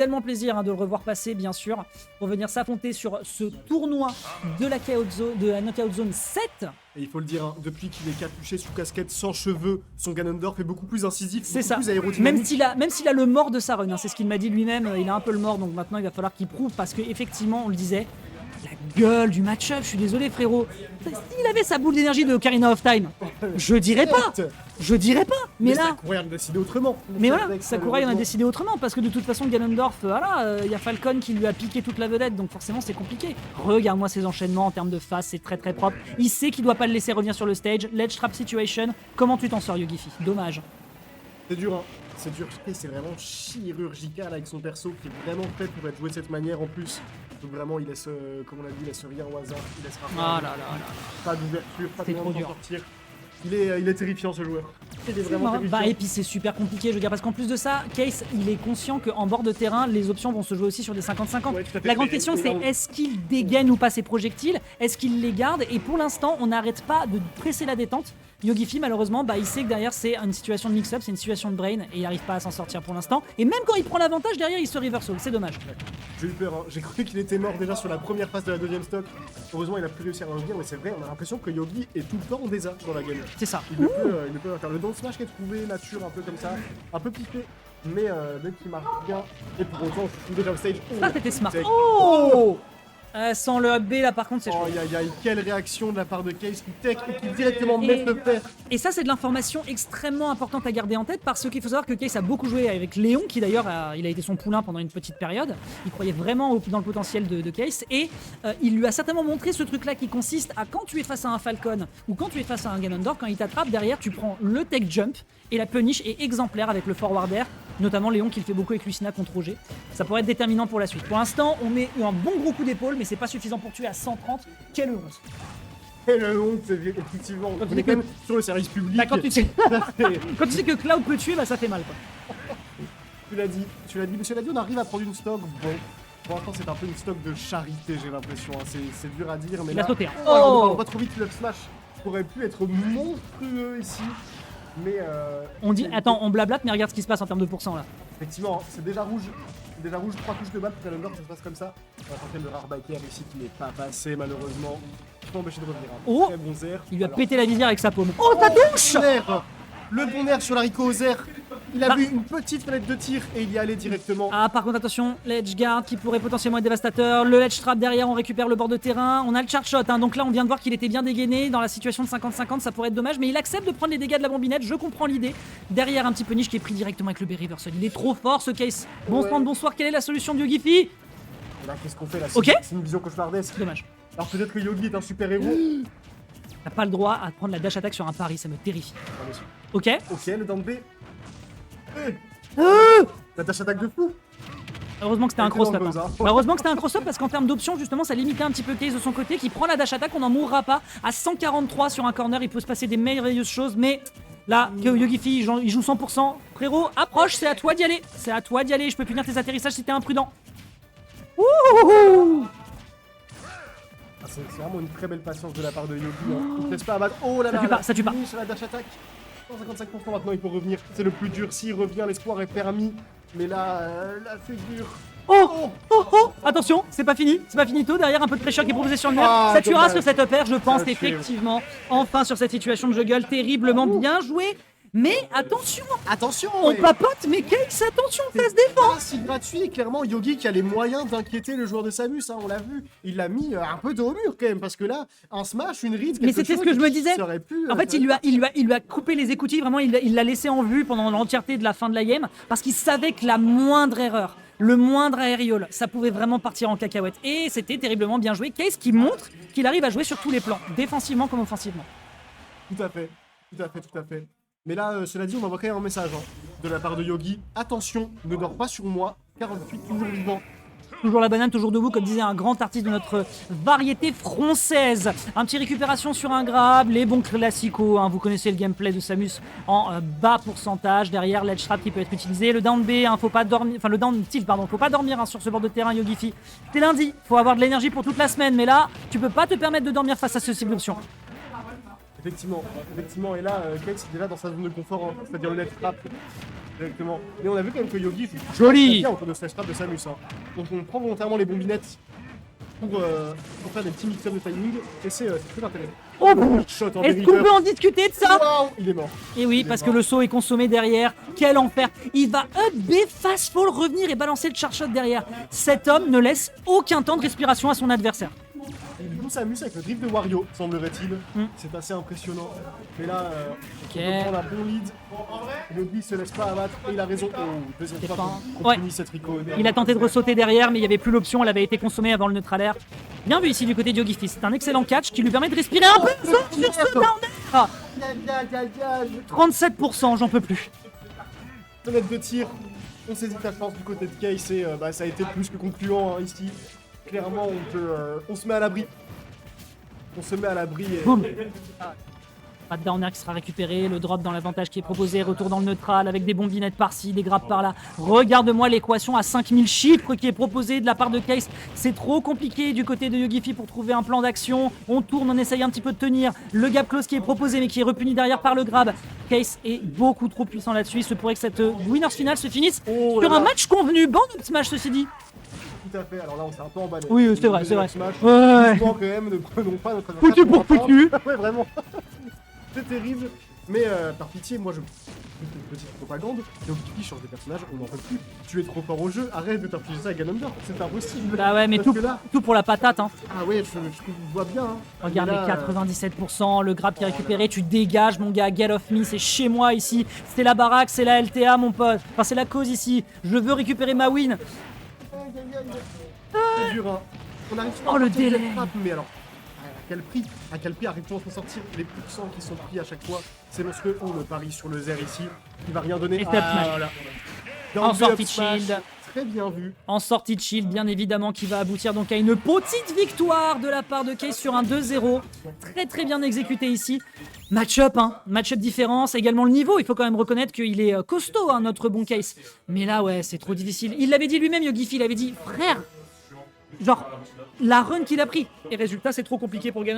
tellement plaisir de le revoir passer, bien sûr, pour venir s'affronter sur ce tournoi de la Knockout Zone 7. Et il faut le dire, depuis qu'il est capuché sous casquette, sans cheveux, son Ganondorf est beaucoup plus incisif, C'est ça. plus aérodynamique. Même s'il a le mort de sa run, c'est ce qu'il m'a dit lui-même, il a un peu le mort, donc maintenant il va falloir qu'il prouve, parce qu'effectivement, on le disait, la gueule du match-up, je suis désolé frérot, s'il avait sa boule d'énergie de Ocarina of Time, je dirais pas, mais là... Sakura en a décidé autrement. Mais voilà, Sakurai en a décidé autrement, parce que de toute façon Ganondorf, voilà, y a Falcon qui lui a piqué toute la vedette, donc forcément c'est compliqué. Regarde-moi ses enchaînements en termes de face, c'est très très propre. Il sait qu'il doit pas le laisser revenir sur le stage, ledge trap situation, comment tu t'en sors Yogifi? Dommage. C'est dur, hein. C'est dur, c'est vraiment chirurgical avec son perso qui est vraiment fait pour être joué de cette manière en plus. Donc vraiment il laisse, comme on l'a dit, il laisse rien au hasard, il laissera pas d'ouverture, pas de moyen de sortir. Il est terrifiant ce joueur. Il est vraiment terrifiant. Et puis c'est super compliqué, je veux dire, parce qu'en plus de ça, Case, il est conscient qu'en bord de terrain, les options vont se jouer aussi sur des 50-50. Ouais, la grande question c'est est-ce qu'il dégaine ou pas ses projectiles? Est-ce qu'il les garde? Et pour l'instant, on n'arrête pas de presser la détente. Yogifi, malheureusement, il sait que derrière c'est une situation de mix-up, c'est une situation de brain, et il n'arrive pas à s'en sortir pour l'instant. Et même quand il prend l'avantage, derrière il se reversal, c'est dommage. J'ai eu peur, hein. J'ai cru qu'il était mort déjà sur la première phase de la deuxième stock. Heureusement, il a pu réussir à revenir, mais c'est vrai, on a l'impression que Yogi est tout le temps en désastre dans la game. C'est ça. Il ne peut faire le down smash qui est trouvé, nature, un peu comme ça, un peu piqué, mais dès qu'il marche bien, et pour autant, je trouve déjà le stage. Ça c'était smart. Oh sans le up B là par contre c'est chaud. Aïe aïe, quelle réaction de la part de Case qui tech et qui directement met le père. Et ça c'est de l'information extrêmement importante à garder en tête parce qu'il faut savoir que Case a beaucoup joué avec Léon qui d'ailleurs il a été son poulain pendant une petite période. Il croyait vraiment dans le potentiel de Case et il lui a certainement montré ce truc là qui consiste à quand tu es face à un Falcon ou quand tu es face à un Ganondorf, quand il t'attrape derrière tu prends le tech jump et la punish est exemplaire avec le forward air. Notamment Léon qui le fait beaucoup avec Lucina contre Roger. Ça pourrait être déterminant pour la suite. Pour l'instant, on met un bon gros coup d'épaule, mais c'est pas suffisant pour tuer à 130. Quelle honte! Quelle honte, effectivement. On est quand même sur le service public. Quand tu sais que Cloud peut tuer, ça fait mal quoi. Tu l'as dit, monsieur l'a dit, on arrive à prendre une stock. Bon, pour l'instant c'est un peu une stock de charité, j'ai l'impression. Hein. C'est dur à dire, mais il là... a sauté. On va trop vite, le smash aurait pu être monstrueux ici. Mais on dit, attends, on blablate, mais regarde ce qui se passe en termes de pourcent là. Effectivement, c'est déjà rouge. 3 touches de balle pour Ganondorf, ça se passe comme ça. On va tenter le rare backer ici qui n'est pas passé malheureusement. Je peux empêcher de revenir. Oh, très bon air. Il lui a pété la visière avec sa paume. Oh, ta touche! Le bon air sur l'haricot aux airs. Il a vu une petite fenêtre de tir et il y allait directement. Ah, par contre, attention, l'edge guard qui pourrait potentiellement être dévastateur. Le ledge trap derrière, on récupère le bord de terrain. On a le charge shot, donc là, on vient de voir qu'il était bien dégainé. Dans la situation de 50-50, ça pourrait être dommage, mais il accepte de prendre les dégâts de la bombinette. Je comprends l'idée. Derrière, un petit punish qui est pris directement avec le B reversal. Il est trop fort ce Case. Bon stand, bonsoir. Quelle est la solution de Yogifi? Là, qu'est-ce qu'on fait là? Ok. C'est une vision cauchemardesque. Dommage. Alors peut-être que Yogi est un super héros. T'as pas le droit à prendre la dash attack sur un pari, ça me terrifie. Ok. Ok, le down B. La dash attack de fou. Heureusement que c'était un cross-up. Heureusement que c'était un cross-up parce qu'en termes d'options, justement, ça limitait un petit peu Case de son côté qui prend la dash attack, on n'en mourra pas. À 143 sur un corner, il peut se passer des merveilleuses choses, mais là, Yogifi, il joue 100%. Frérot, approche, c'est à toi d'y aller. C'est à toi d'y aller, je peux punir tes atterrissages si t'es imprudent. Ouh! C'est vraiment une très belle patience de la part de Yogi. Hein. Il ne laisse pas abattre. Oh là là, ça tue pas. Sur la dash attack. 155% maintenant, il faut revenir. C'est le plus dur. S'il revient, l'espoir est permis. Mais là, la figure. Oh! Attention, c'est pas fini. C'est pas finito. Derrière, un peu de pressure qui est proposé sur le nerf. Ça tuera sur cette upper, je pense, effectivement. Enfin, sur cette situation de juggle, terriblement bien joué. Mais attention! On papote, mais Case, attention, ça se défend! C'est gratuit, et clairement, Yogi qui a les moyens d'inquiéter le joueur de Samus, hein, on l'a vu. Il l'a mis un peu dos au mur quand même, parce que là, un smash, une read, mais c'était ce que je me disais. En fait, il lui a coupé les écoutilles, vraiment, il l'a laissé en vue pendant l'entièreté de la fin de la game, parce qu'il savait que la moindre erreur, le moindre aérial, ça pouvait vraiment partir en cacahuète. Et c'était terriblement bien joué. Case qui montre qu'il arrive à jouer sur tous les plans, défensivement comme offensivement. Tout à fait. Mais là, cela dit, on m'envoie quand même un message de la part de Yogi. Attention, ne dors pas sur moi. 48, toujours vivant. Toujours la banane, toujours debout, comme disait un grand artiste de notre variété française. Un petit récupération sur un grab, les bons classicos, vous connaissez le gameplay de Samus en bas pourcentage. Derrière, l'edge trap qui peut être utilisé. Le down B, faut pas dormir, enfin le down tilt, pardon, faut pas dormir sur ce bord de terrain, Yogifi. C'est lundi, faut avoir de l'énergie pour toute la semaine, mais là, tu peux pas te permettre de dormir face à ce type d'option. Effectivement, et là, Case il est là dans sa zone de confort, hein, c'est-à-dire le net trap directement. Mais on a vu quand même que Yogi joli autour de slash trap de Samus. Hein. Donc on prend volontairement les bombinettes pour faire des petits mix-ups de timing, et c'est très intéressant. Oh, est-ce qu'on peut en discuter de ça? Wow, il est mort. Et oui, parce que le saut est consommé derrière. Quel enfer. Il va up B, fast fall, revenir et balancer le charge shot derrière. Cet homme ne laisse aucun temps de respiration à son adversaire. Il joue Samus avec le drift de Wario, semblerait-il. C'est assez impressionnant. Mais là, on prend un bon lead. Yogi se laisse pas abattre et il a raison. Oh, deuxième fois qu'on finit cette Rico. Il a tenté de ressauter derrière, mais il n'y avait plus l'option. Elle avait été consommée avant le neutral air. Bien vu ici du côté de Yogi Fist. C'est un excellent catch qui lui permet de respirer un peu sur ce down air. 37%, j'en peux plus. Fenêtre de tir. On saisit la chance du côté de Case et ça a été plus que concluant hein, ici. Clairement, on se met à l'abri. On se met à l'abri et... Boum. Pas de down air qui sera récupéré, le drop dans l'avantage qui est proposé, retour dans le neutral avec des bombinettes par-ci, des grappes par-là. Regarde-moi l'équation à 5000 chiffres qui est proposée de la part de Case. C'est trop compliqué du côté de Yogifi pour trouver un plan d'action. On tourne, on essaye un petit peu de tenir. Le gap close qui est proposé mais qui est repuni derrière par le grab. Case est beaucoup trop puissant là-dessus. Il se pourrait que cette winners finale se finisse sur un match convenu. Bon up smash ceci dit. Tout à fait, alors là on s'est un peu emballé. Oui, c'est vrai, c'est vrai. Ouais. Quand même, ne prenons pas notre adversaire foutu pour foutu. Ouais, vraiment. C'est terrible. Mais par pitié, moi je... Une petite propagande. Yogi change de personnage, on n'en peut plus. Tu es trop fort au jeu, arrête de t'infliger ça à Ganondorf, c'est impossible. Bah ouais, mais tout pour la patate. Hein. Ah ouais, je vois bien. Hein. Regarde les 97%, le grab qui est récupéré, tu dégages mon gars, get off me, c'est chez moi ici. C'est la baraque, c'est la LTA mon pote. Enfin c'est la cause ici, je veux récupérer ma win. C'est dur, hein. On arrive pas le délai. Mais alors, à quel prix arrive-t-on à s'en sortir? Les pourcents qui sont pris à chaque fois, c'est monstrueux. On le parie sur le Zer ici, il va rien donner. Voilà. En sortie de shield. Très bien vu. En sortie de shield, bien évidemment, qui va aboutir donc à une petite victoire de la part de Case sur un 2-0. Très très bien exécuté ici. Match-up, hein. Match-up différence. Également le niveau, il faut quand même reconnaître qu'il est costaud, hein, notre bon Case. Mais là, ouais, c'est trop difficile. Il l'avait dit lui-même, Yogifi, il avait dit, frère, genre, la run qu'il a pris. Et résultat, c'est trop compliqué pour gagner.